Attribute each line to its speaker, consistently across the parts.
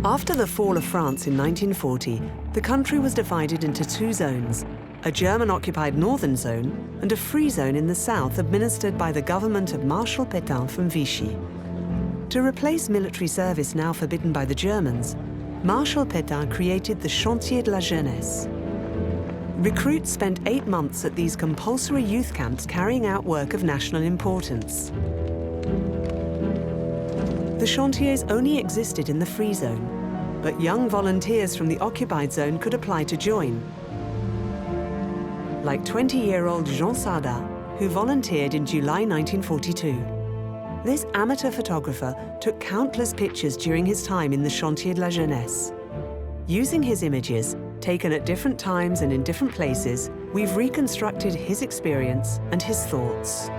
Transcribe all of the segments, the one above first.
Speaker 1: After the fall of France in 1940, the country was divided into two zones, a German-occupied northern zone and a free zone in the south administered by the government of Marshal Pétain from Vichy. To replace military service now forbidden by the Germans, Marshal Pétain created the Chantiers de la Jeunesse. Recruits spent 8 months at these compulsory youth camps carrying out work of national importance. The Chantiers only existed in the free zone, but young volunteers from the occupied zone could apply to join. Like 20-year-old Jean Sarda, who volunteered in July 1942. This amateur photographer took countless pictures during his time in the Chantiers de la Jeunesse. Using his images, taken at different times and in different places, we've reconstructed his experience and his thoughts.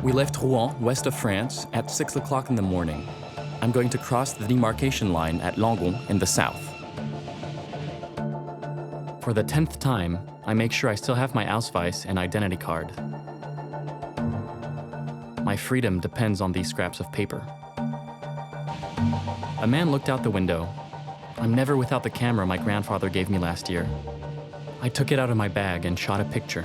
Speaker 2: We left Rouen, west of France, at 6 o'clock in the morning. I'm going to cross the demarcation line at Langon in the south. For the 10th time, I make sure I still have my Ausweis and identity card. My freedom depends on these scraps of paper. A man looked out the window. I'm never without the camera my grandfather gave me last year. I took it out of my bag and shot a picture.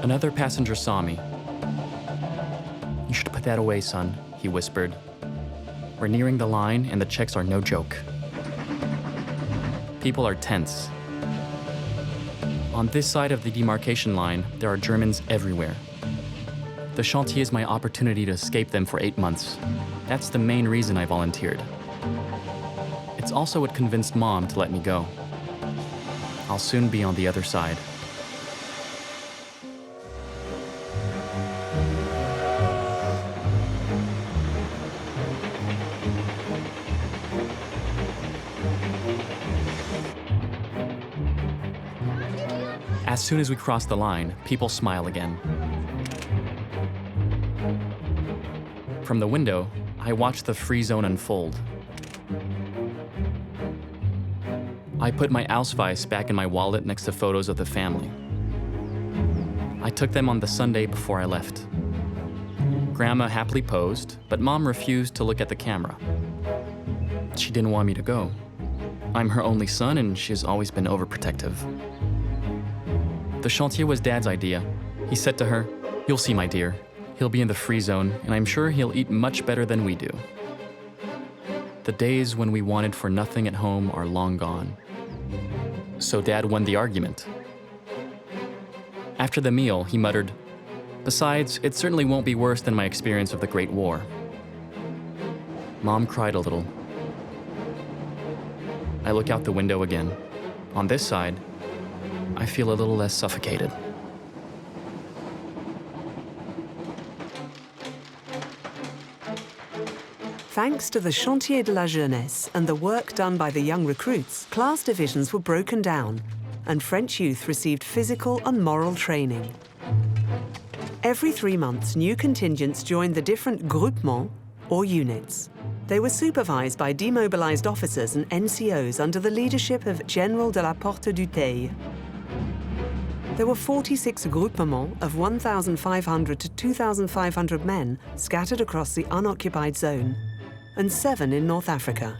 Speaker 2: Another passenger saw me. "You should put that away, son," he whispered. "We're nearing the line and the checks are no joke." People are tense. On this side of the demarcation line, there are Germans everywhere. The Chantier is my opportunity to escape them for 8 months. That's the main reason I volunteered. It's also what convinced Mom to let me go. I'll soon be on the other side. As soon as we cross the line, people smile again. From the window, I watch the free zone unfold. I put my Ausweis back in my wallet next to photos of the family. I took them on the Sunday before I left. Grandma happily posed, but Mom refused to look at the camera. She didn't want me to go. I'm her only son, and she's always been overprotective. The Chantier was Dad's idea. He said to her, "You'll see, my dear. He'll be in the free zone, and I'm sure he'll eat much better than we do." The days when we wanted for nothing at home are long gone. So Dad won the argument. After the meal, he muttered, "Besides, it certainly won't be worse than my experience of the Great War." Mom cried a little. I look out the window again. On this side, I feel a little less suffocated.
Speaker 1: Thanks to the Chantiers de la Jeunesse and the work done by the young recruits, class divisions were broken down and French youth received physical and moral training. Every 3 months, new contingents joined the different groupements, or units. They were supervised by demobilized officers and NCOs under the leadership of General de la Porte du Teil. There were 46 groupements of 1,500 to 2,500 men scattered across the unoccupied zone, and 7 in North Africa.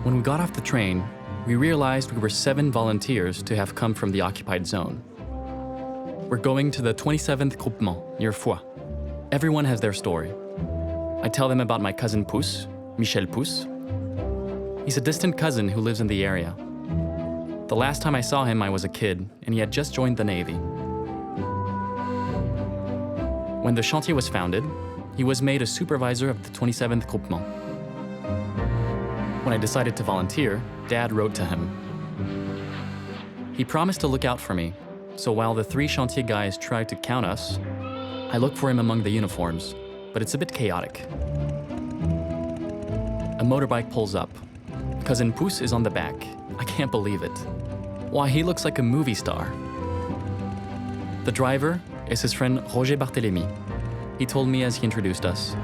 Speaker 2: When we got off the train, we realized we were 7 volunteers to have come from the occupied zone. We're going to the 27th Groupement near Foix. Everyone has their story. I tell them about my cousin Pousse, Michel Pousse. He's a distant cousin who lives in the area. The last time I saw him, I was a kid, and he had just joined the Navy. When the Chantier was founded, he was made a supervisor of the 27th Groupement. When I decided to volunteer, Dad wrote to him. He promised to look out for me, so while the 3 Chantier guys tried to count us, I look for him among the uniforms, but it's a bit chaotic. A motorbike pulls up. Cousin Pousse is on the back. I can't believe it. Why, he looks like a movie star. The driver is his friend Roger Barthélemy. He told me as he introduced us.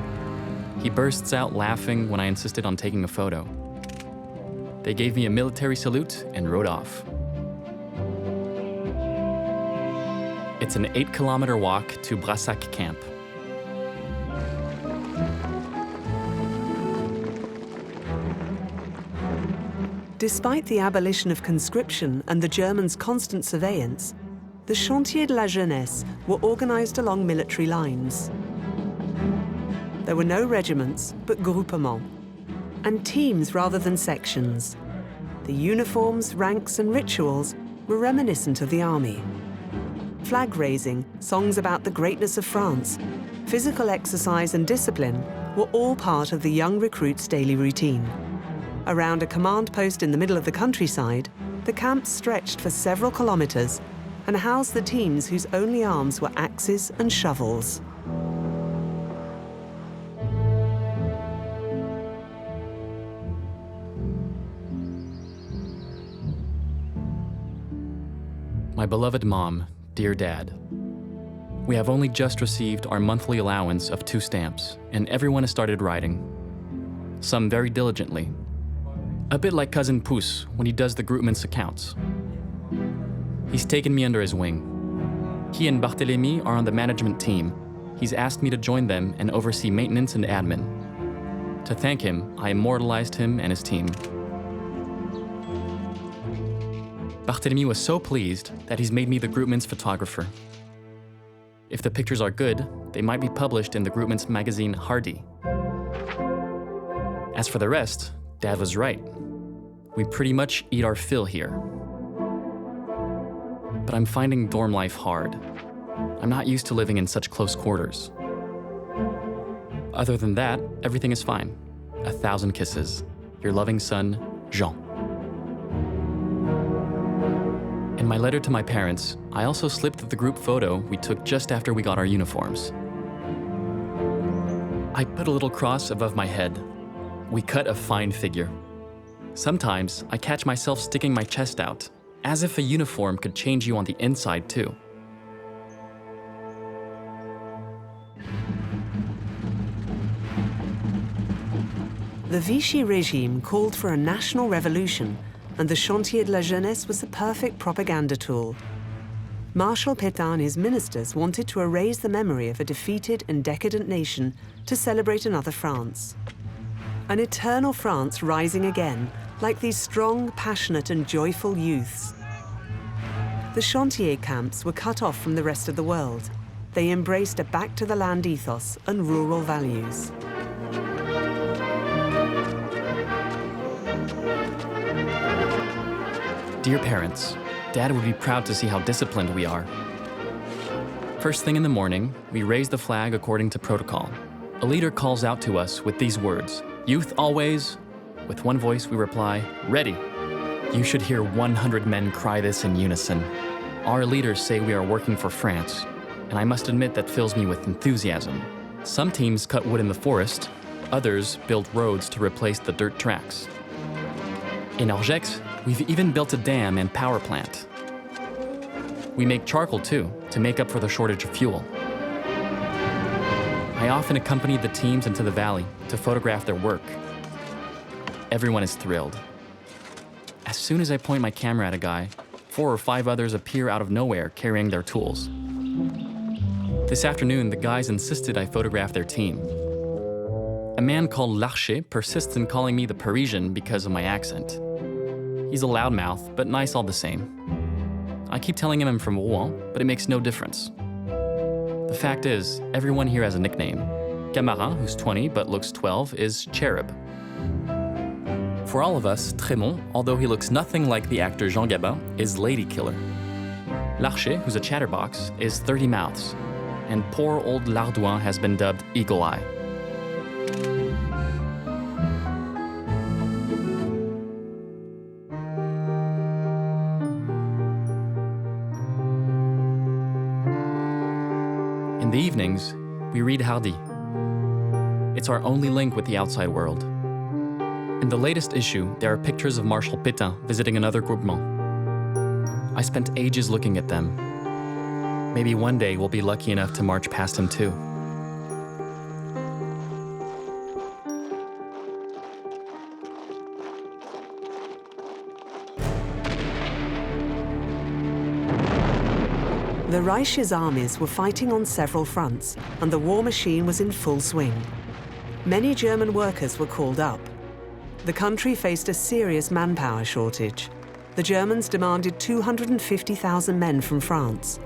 Speaker 2: He bursts out laughing when I insisted on taking a photo. They gave me a military salute and rode off. It's an 8-kilometer walk to Brassac camp.
Speaker 1: Despite the abolition of conscription and the Germans' constant surveillance, the Chantiers de la Jeunesse were organized along military lines. There were no regiments, but groupements, and teams rather than sections. The uniforms, ranks, and rituals were reminiscent of the army. Flag raising, songs about the greatness of France, physical exercise and discipline were all part of the young recruits' daily routine. Around a command post in the middle of the countryside, the camps stretched for several kilometers and housed the teams whose only arms were axes and shovels.
Speaker 2: My beloved mom, dear Dad. We have only just received our monthly allowance of 2 stamps, and everyone has started writing. Some very diligently. A bit like Cousin Pouce when he does the groupman's accounts. He's taken me under his wing. He and Barthélemy are on the management team. He's asked me to join them and oversee maintenance and admin. To thank him, I immortalized him and his team. Barthélemy was so pleased that he's made me the groupman's photographer. If the pictures are good, they might be published in the groupman's magazine Hardy. As for the rest, Dad was right. We pretty much eat our fill here. But I'm finding dorm life hard. I'm not used to living in such close quarters. Other than that, everything is fine. 1,000 kisses. Your loving son, Jean. In my letter to my parents, I also slipped the group photo we took just after we got our uniforms. I put a little cross above my head. We cut a fine figure. Sometimes I catch myself sticking my chest out, as if a uniform could change you on the inside too.
Speaker 1: The Vichy regime called for a national revolution, and the Chantiers de la Jeunesse was the perfect propaganda tool. Marshal Pétain and his ministers wanted to erase the memory of a defeated and decadent nation to celebrate another France. An eternal France rising again, like these strong, passionate and joyful youths. The Chantier camps were cut off from the rest of the world. They embraced a back-to-the-land ethos and rural values.
Speaker 2: Dear parents, Dad would be proud to see how disciplined we are. First thing in the morning, we raise the flag according to protocol. A leader calls out to us with these words, "Youth always." With one voice we reply, "Ready." You should hear 100 men cry this in unison. Our leaders say we are working for France, and I must admit that fills me with enthusiasm. Some teams cut wood in the forest, others build roads to replace the dirt tracks. In Argex, we've even built a dam and power plant. We make charcoal too, to make up for the shortage of fuel. I often accompany the teams into the valley to photograph their work. Everyone is thrilled. As soon as I point my camera at a guy, 4 or 5 others appear out of nowhere carrying their tools. This afternoon, the guys insisted I photograph their team. A man called L'Archer persists in calling me the Parisian because of my accent. He's a loudmouth, but nice all the same. I keep telling him I'm from Rouen, but it makes no difference. The fact is, everyone here has a nickname. Camarin, who's 20 but looks 12, is Cherub. For all of us, Trémont, although he looks nothing like the actor Jean Gabin, is Lady Killer. L'Archer, who's a chatterbox, is 30 mouths. And poor old Lardouin has been dubbed Eagle Eye. In the evenings, we read Hardy. It's our only link with the outside world. In the latest issue, there are pictures of Marshal Pétain visiting another groupement. I spent ages looking at them. Maybe one day we'll be lucky enough to march past him too.
Speaker 1: The Reich's armies were fighting on several fronts, and the war machine was in full swing. Many German workers were called up. The country faced a serious manpower shortage. The Germans demanded 250,000 men from France.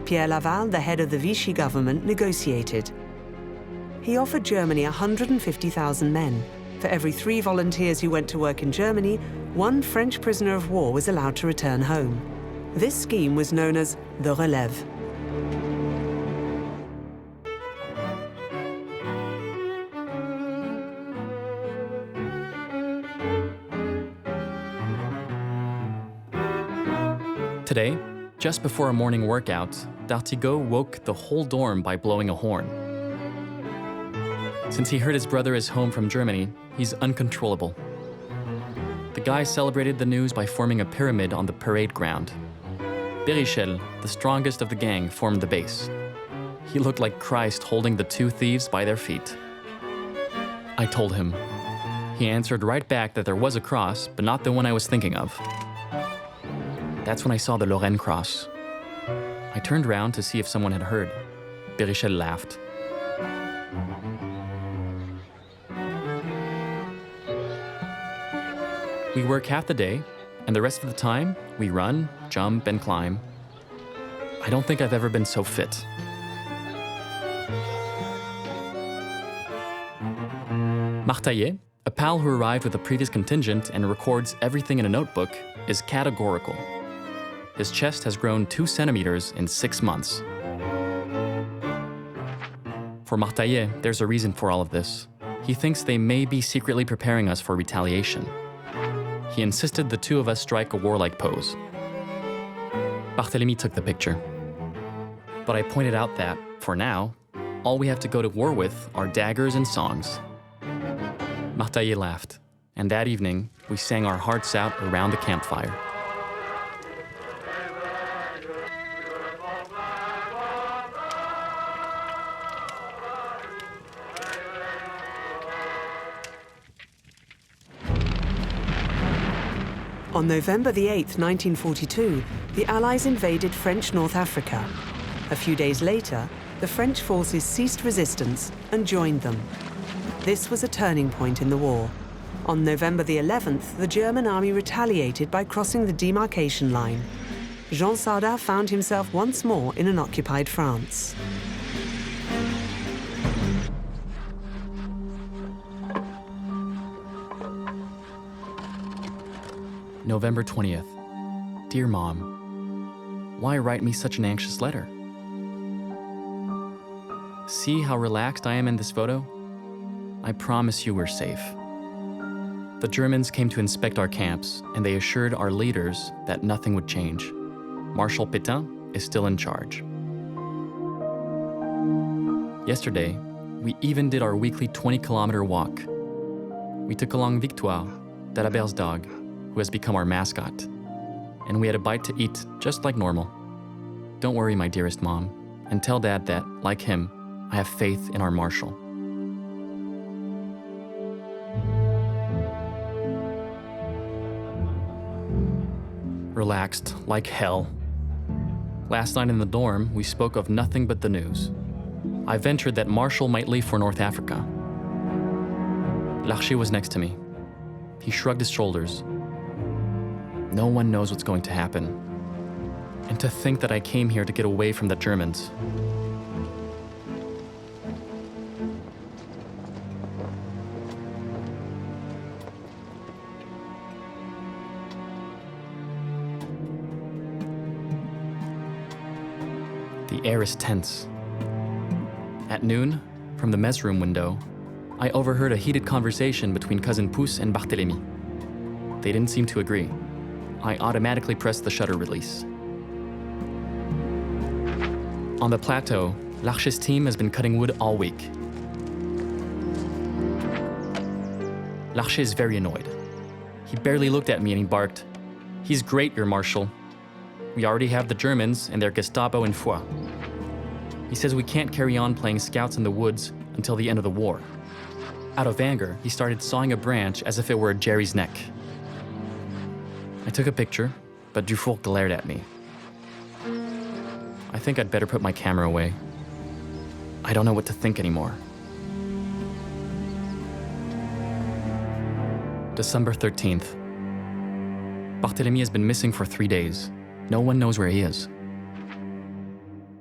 Speaker 1: Pierre Laval, the head of the Vichy government, negotiated. He offered Germany 150,000 men. For every 3 volunteers who went to work in Germany, 1 French prisoner of war was allowed to return home. This scheme was known as the Relève.
Speaker 2: Today, just before a morning workout, D'Artigot woke the whole dorm by blowing a horn. Since he heard his brother is home from Germany, he's uncontrollable. The guy celebrated the news by forming a pyramid on the parade ground. Berichel, the strongest of the gang, formed the base. He looked like Christ holding the 2 thieves by their feet. I told him. He answered right back that there was a cross, but not the one I was thinking of. That's when I saw the Lorraine cross. I turned around to see if someone had heard. Berichel laughed. We work half the day, and the rest of the time, we run, jump, and climb. I don't think I've ever been so fit. Martaillet, a pal who arrived with a previous contingent and records everything in a notebook, is categorical. His chest has grown 2 centimeters in 6 months. For Martaillet, there's a reason for all of this. He thinks they may be secretly preparing us for retaliation. He insisted the 2 of us strike a warlike pose. Barthélemy took the picture. But I pointed out that, for now, all we have to go to war with are daggers and songs. Martaillet laughed, and that evening, we sang our hearts out around the campfire.
Speaker 1: On November the 8th, 1942, the Allies invaded French North Africa. A few days later, the French forces ceased resistance and joined them. This was a turning point in the war. On November the 11th, the German army retaliated by crossing the demarcation line. Jean Sarda found himself once more in an occupied France.
Speaker 2: November 20th. Dear Mom, why write me such an anxious letter? See how relaxed I am in this photo? I promise you we're safe. The Germans came to inspect our camps, and they assured our leaders that nothing would change. Marshal Pétain is still in charge. Yesterday, we even did our weekly 20-kilometer walk. We took along Victoire, Dalabert's dog, who has become our mascot, and we had a bite to eat just like normal. Don't worry, my dearest Mom, and tell Dad that, like him, I have faith in our Marshal. Relaxed like hell. Last night in the dorm, we spoke of nothing but the news. I ventured that Marshal might leave for North Africa. Larcher was next to me. He shrugged his shoulders. No one knows what's going to happen. And to think that I came here to get away from the Germans. The air is tense. At noon, from the mess room window, I overheard a heated conversation between Cousin Pouce and Barthélemy. They didn't seem to agree. I automatically pressed the shutter release. On the plateau, Larcher's team has been cutting wood all week. Larcher is very annoyed. He barely looked at me and he barked, "He's great, your Marshal." We already have the Germans and their Gestapo in Foix. He says we can't carry on playing scouts in the woods until the end of the war. Out of anger, he started sawing a branch as if it were Jerry's neck. I took a picture, but Dufour glared at me. I think I'd better put my camera away. I don't know what to think anymore. December 13th. Barthélemy has been missing for 3 days. No one knows where he is.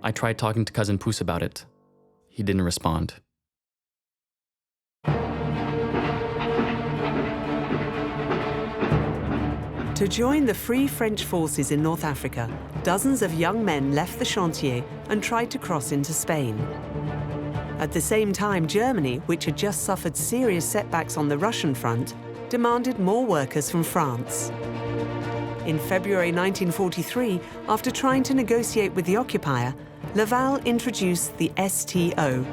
Speaker 2: I tried talking to Cousin Pouce about it. He didn't respond.
Speaker 1: To join the Free French forces in North Africa, dozens of young men left the Chantiers and tried to cross into Spain. At the same time, Germany, which had just suffered serious setbacks on the Russian front, demanded more workers from France. In February 1943, after trying to negotiate with the occupier, Laval introduced the STO,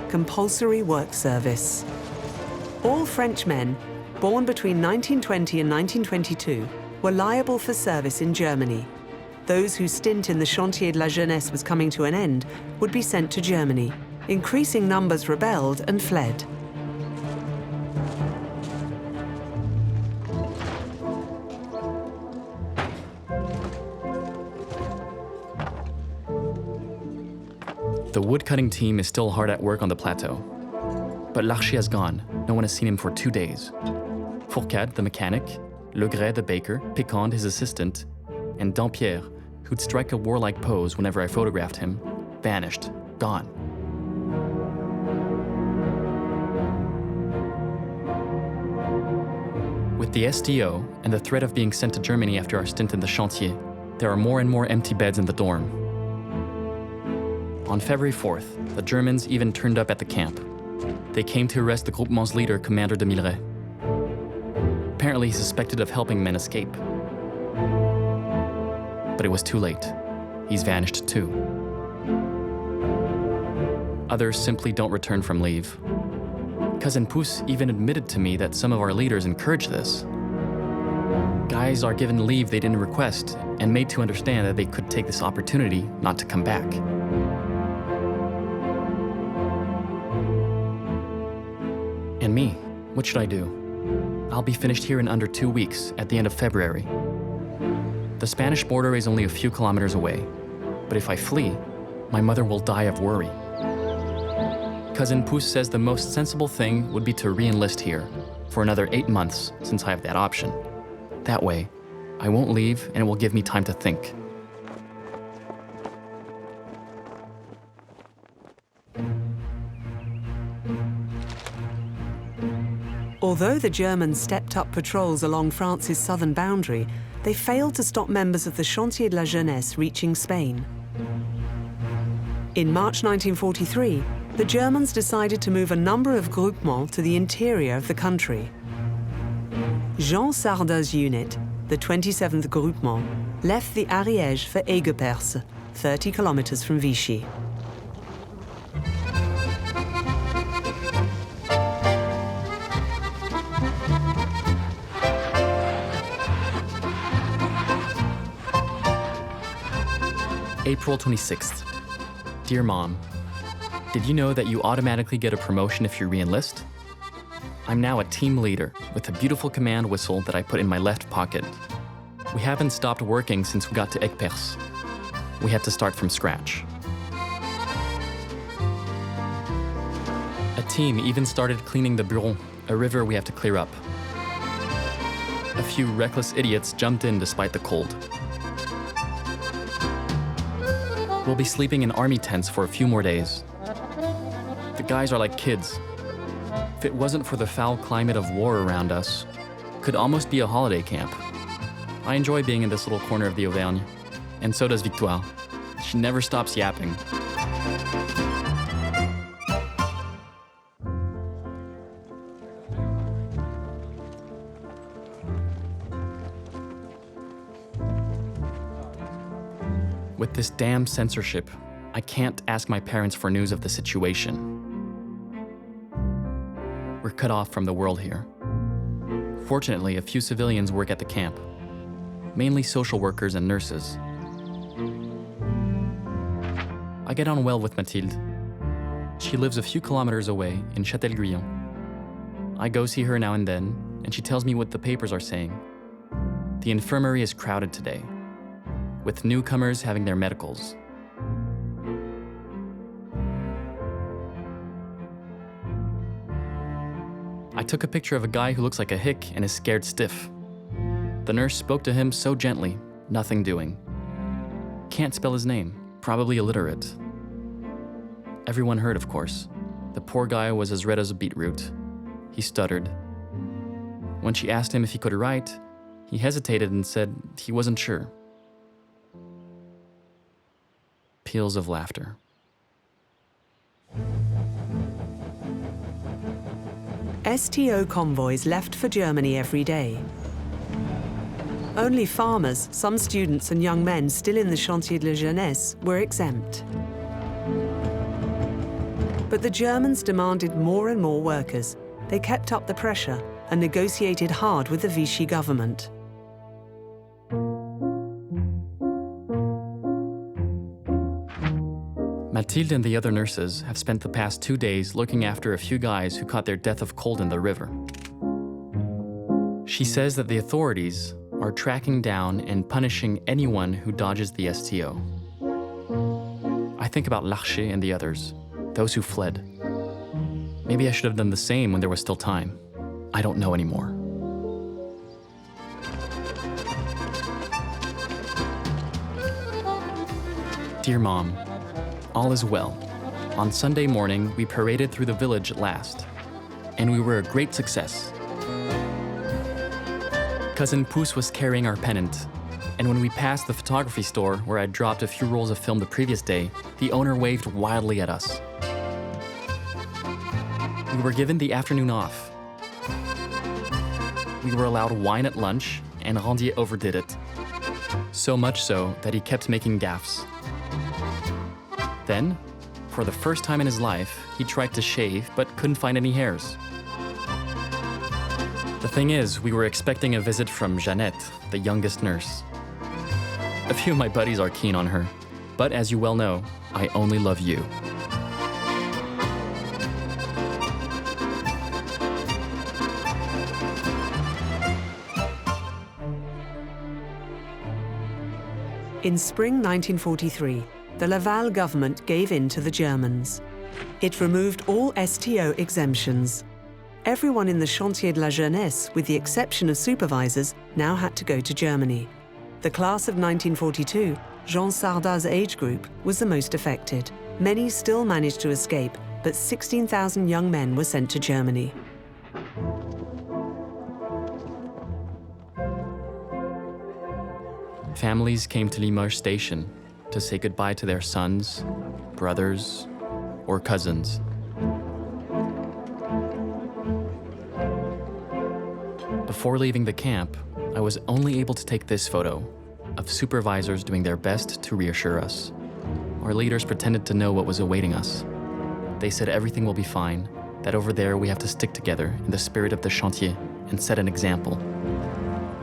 Speaker 1: Compulsory Work Service. All French men, born between 1920 and 1922, were liable for service in Germany. Those whose stint in the Chantiers de la Jeunesse was coming to an end would be sent to Germany. Increasing numbers rebelled and fled.
Speaker 2: The woodcutting team is still hard at work on the plateau. But Larcher has gone. No one has seen him for 2 days. Fourcade, the mechanic, Legret, the baker, Piquant, his assistant, and Dampierre, who'd strike a warlike pose whenever I photographed him, vanished, gone. With the STO and the threat of being sent to Germany after our stint in the Chantiers, there are more and more empty beds in the dorm. On February 4th, the Germans even turned up at the camp. They came to arrest the Groupement's leader, Commander de Milleray. Apparently he's suspected of helping men escape. But it was too late. He's vanished too. Others simply don't return from leave. Cousin Pouce even admitted to me that some of our leaders encourage this. Guys are given leave they didn't request and made to understand that they could take this opportunity not to come back. And me, what should I do? I'll be finished here in under 2 weeks, at the end of February. The Spanish border is only a few kilometers away, but if I flee, my mother will die of worry. Cousin Pouce says the most sensible thing would be to re-enlist here for another 8 months, since I have that option. That way, I won't leave and it will give me time to think.
Speaker 1: Although the Germans stepped up patrols along France's southern boundary, they failed to stop members of the Chantiers de la Jeunesse reaching Spain. In March 1943, the Germans decided to move a number of groupements to the interior of the country. Jean Sarda's unit, the 27th Groupement, left the Ariège for Aigueperse, 30 kilometers from Vichy.
Speaker 2: April 26th. Dear Mom, did you know that you automatically get a promotion if you re-enlist? I'm now a team leader with a beautiful command whistle that I put in my left pocket. We haven't stopped working since we got to Aigueperse. We had to start from scratch. A team even started cleaning the Buron, a river we have to clear up. A few reckless idiots jumped in despite the cold. We'll be sleeping in army tents for a few more days. The guys are like kids. If it wasn't for the foul climate of war around us, it could almost be a holiday camp. I enjoy being in this little corner of the Auvergne, and so does Victoire. She never stops yapping. With this damn censorship, I can't ask my parents for news of the situation. We're cut off from the world here. Fortunately, a few civilians work at the camp, mainly social workers and nurses. I get on well with Mathilde. She lives a few kilometers away in Châtel-Guyon. I go see her now and then, and she tells me what the papers are saying. The infirmary is crowded today, with newcomers having their medicals. I took a picture of a guy who looks like a hick and is scared stiff. The nurse spoke to him so gently, nothing doing. Can't spell his name, probably illiterate. Everyone heard, of course. The poor guy was as red as a beetroot. He stuttered. When she asked him if he could write, he hesitated and said he wasn't sure. Peals of laughter.
Speaker 1: STO convoys left for Germany every day. Only farmers, some students and young men still in the Chantiers de la Jeunesse were exempt. But the Germans demanded more and more workers. They kept up the pressure and negotiated hard with the Vichy government.
Speaker 2: Mathilde and the other nurses have spent the past 2 days looking after a few guys who caught their death of cold in the river. She says that the authorities are tracking down and punishing anyone who dodges the STO. I think about Larcher and the others, those who fled. Maybe I should have done the same when there was still time. I don't know anymore. Dear Mom, all is well. On Sunday morning, we paraded through the village at last, and we were a great success. Cousin Pouce was carrying our pennant, and when we passed the photography store where I'd dropped a few rolls of film the previous day, the owner waved wildly at us. We were given the afternoon off. We were allowed wine at lunch, and Randier overdid it. So much so that he kept making gaffes. Then, for the first time in his life, he tried to shave but couldn't find any hairs. The thing is, we were expecting a visit from Jeannette, the youngest nurse. A few of my buddies are keen on her, but as you well know, I only love you.
Speaker 1: In spring 1943, the Laval government gave in to the Germans. It removed all STO exemptions. Everyone in the Chantiers de la Jeunesse, with the exception of supervisors, now had to go to Germany. The class of 1942, Jean Sarda's age group, was the most affected. Many still managed to escape, but 16,000 young men were sent to Germany.
Speaker 2: Families came to Limoges station to say goodbye to their sons, brothers, or cousins. Before leaving the camp, I was only able to take this photo of supervisors doing their best to reassure us. Our leaders pretended to know what was awaiting us. They said everything will be fine, that over there we have to stick together in the spirit of the chantier and set an example,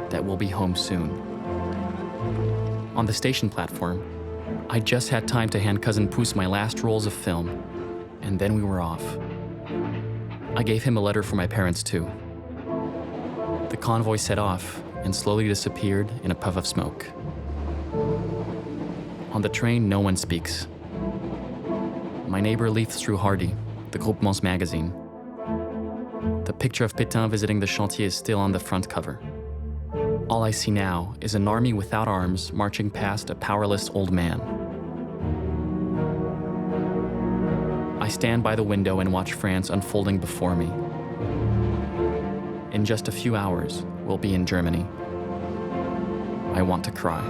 Speaker 2: that we'll be home soon. On the station platform, I just had time to hand Cousin Pouce my last rolls of film, and then we were off. I gave him a letter for my parents too. The convoy set off and slowly disappeared in a puff of smoke. On the train, no one speaks. My neighbor leafs through Hardy, the Groupements magazine. The picture of Pétain visiting the chantier is still on the front cover. All I see now is an army without arms marching past a powerless old man. I stand by the window and watch France unfolding before me. In just a few hours, we'll be in Germany. I want to cry.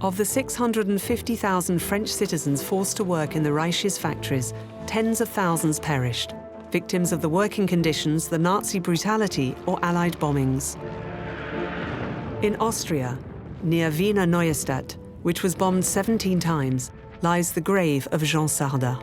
Speaker 1: Of the 650,000 French citizens forced to work in the Reich's factories, tens of thousands perished, victims of the working conditions, the Nazi brutality, or Allied bombings. In Austria, near Wiener Neustadt, which was bombed 17 times, lies the grave of Jean Sarda.